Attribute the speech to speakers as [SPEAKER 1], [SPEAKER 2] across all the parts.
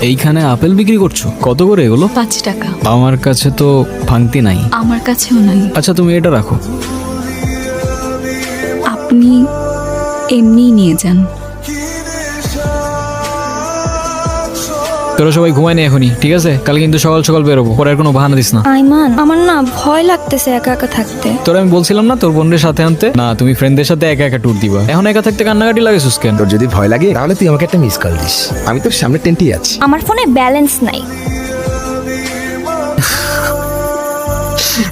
[SPEAKER 1] এইখানে আপেল বিক্রি করছো? কত করে এগুলো?
[SPEAKER 2] 5 টাকা।
[SPEAKER 1] আমার কাছে তো ভাঙতি নাই।
[SPEAKER 2] আমার কাছেও নাই।
[SPEAKER 1] আচ্ছা তুমি এটা রাখো।
[SPEAKER 2] আপনি এমনিই নিয়ে যান।
[SPEAKER 1] তোরা সবাই ঘুমায় নি এখনই, ঠিক আছে? কাল কিন্তু সকাল সকাল বেরোবো, পরে আর কোনো বাহানা দিস না।
[SPEAKER 3] আইমান, আমার না ভয় লাগতেছে একা একা থাকতে।
[SPEAKER 1] তোর আমি বলছিলাম না তোর বোনের সাথে আনতে? না, তুমি ফ্রেন্ডদের সাথে একা একা ট্যুর দিবা। এখন একা থাকতে কান্নাকাটি লাগেছিস কেন?
[SPEAKER 4] তোর যদি ভয় লাগে তাহলে তুই আমাকে একটা মিস কল দিস, আমি তোর সামনে টেন্টেই আছি।
[SPEAKER 3] আমার ফোনে ব্যালেন্স নাই।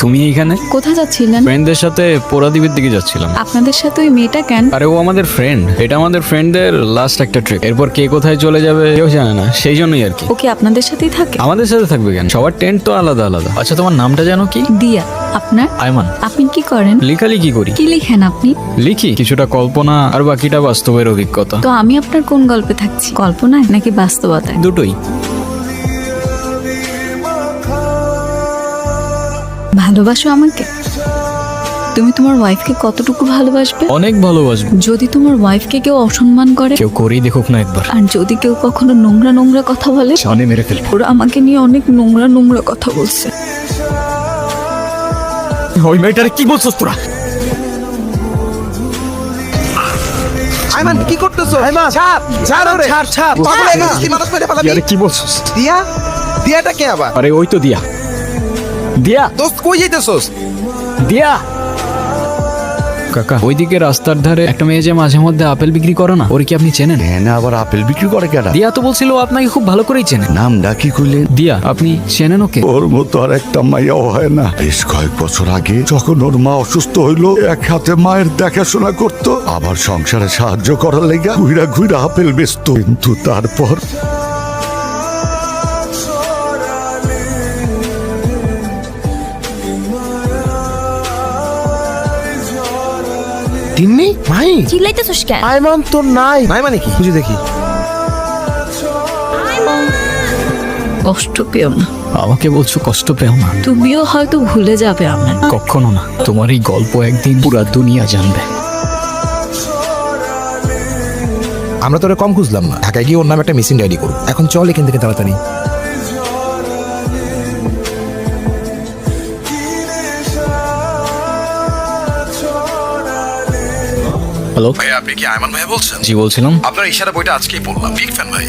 [SPEAKER 1] তুমি এইখানে?
[SPEAKER 2] কোথায় যাচ্ছিলেন?
[SPEAKER 1] ফ্রেন্ডদের সাথে পোড়াদ্বীপের দিকে যাচ্ছিলাম।
[SPEAKER 2] আপনাদের সাথে ওই মেয়েটা কেন?
[SPEAKER 1] আরে ও আমাদের ফ্রেন্ড, এটা আমাদের ফ্রেন্ডদের লাস্ট একটা ট্রিপ। এরপর কে কোথায় চলে যাবে কেউ জানে না, সেই জন্যই আর কি।
[SPEAKER 2] ওকে আপনাদের সাথেই থাকে?
[SPEAKER 1] আমাদের সাথে থাকবে কেন? সবার টেন্ট তো আলাদা আলাদা। আচ্ছা তোমার নামটা জানো কি?
[SPEAKER 2] দিয়া। আপনার?
[SPEAKER 1] আয়মান।
[SPEAKER 2] আপনি কি করেন?
[SPEAKER 1] লেখালেখি করি।
[SPEAKER 2] কি লিখেন আপনি?
[SPEAKER 1] লিখি কিছুটা কল্পনা আর বাকিটা বাস্তবের অভিজ্ঞতা।
[SPEAKER 2] তো আমি আপনার কোন গল্পে থাকছি, কল্পনায় নাকি বাস্তবতায়?
[SPEAKER 1] দুটোই।
[SPEAKER 2] ভালোবাসো আমাকে? তুমি তোমার ওয়াইফকে কতটুকু ভালোবাসবে?
[SPEAKER 1] অনেক ভালোবাসবো।
[SPEAKER 2] যদি তোমার ওয়াইফকে কেউ অসম্মান করে,
[SPEAKER 1] কেউ করেই দেখুক না একবার।
[SPEAKER 2] আর যদি কেউ কখনো নোংরা নোংরা কথা বলে,
[SPEAKER 4] জানে মেরে ফেলবো।
[SPEAKER 2] ওরা আমাকে নিয়ে অনেক নোংরা নোংরা কথা বলছে।
[SPEAKER 4] ওই মেয়েটারে কি বলছস তোরা?
[SPEAKER 5] আইমান কি করতেছো? আইমান ছাড় ছাড় ওরে ছাড় ছাড় পাগল হয়ে গেছিস তুই, মানুষ মেরে ফেলাবি।
[SPEAKER 4] আরে কি বলছস?
[SPEAKER 5] দিয়া দিয়াটা কে আবার?
[SPEAKER 4] আরে ওই তো দিয়া। দিয়া
[SPEAKER 5] দোস্ত কই যাইতেছস?
[SPEAKER 4] দিয়া
[SPEAKER 1] কাকা, ওইদিকে রাস্তার ধারে একটা মেয়ে যে মাঝে মধ্যে আপেল বিক্রি করে না, ওর কি আপনি চেনেন?
[SPEAKER 6] না আবার আপেল বিক্রি করে কেডা?
[SPEAKER 1] দিয়া তো বলছিল ও আপনাকে খুব ভালো করেই চেনেন।
[SPEAKER 6] নামটা কি কইলেন?
[SPEAKER 1] দিয়া, আপনি চেনেন ওকে?
[SPEAKER 6] ওর মতো আর একটা মাইয়াও হয় না। বেশ কয়েক বছর আগে যখন ওর মা অসুস্থ হইলো, এক হাতে মায়ের দেখাশোনা করতো, আবার সংসারে সাহায্য করার লেগা ঘুরা ঘুরা আপেল বেচতো। কিন্তু তারপর
[SPEAKER 5] তিন্নি ভাই
[SPEAKER 3] চিল্লাইতেছস কেন?
[SPEAKER 5] আইমান তো নাই। নাই মানে কি? বুঝি দেখি।
[SPEAKER 2] কষ্ট পেও না।
[SPEAKER 1] আমাকে বলছো কষ্ট পেও না?
[SPEAKER 2] তুমিও হয়তো ভুলে যাবে আমার।
[SPEAKER 1] কখনো না। তোমার এই গল্প একদিন পুরা দুনিয়া জানবে।
[SPEAKER 4] আমরা তোরে কম খুঁজলাম না, ঢাকায় গিয়ে ওর নামে একটা মিসিং ডায়েরি করব। এখন চল এখান থেকে তাড়াতাড়ি।
[SPEAKER 1] হ্যালো,
[SPEAKER 4] ভাই আপনি কি আয়মান ভাই বলছেন?
[SPEAKER 1] জি বলছিলাম।
[SPEAKER 4] আপনার ইশারা বইটা আজকেই পড়লাম, বিগ ফ্যান ভাই।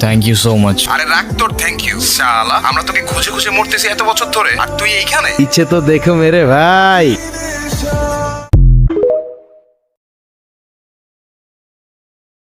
[SPEAKER 1] Thank you so much.
[SPEAKER 4] আরে রাখ তোর থ্যাংক ইউ। শালা আমরা তোকে খুঁজে খুঁজে মরতেছি এত বছর ধরে, আর তুই এইখানে?
[SPEAKER 5] ইচ্ছে তো দেখো মেরে ভাই।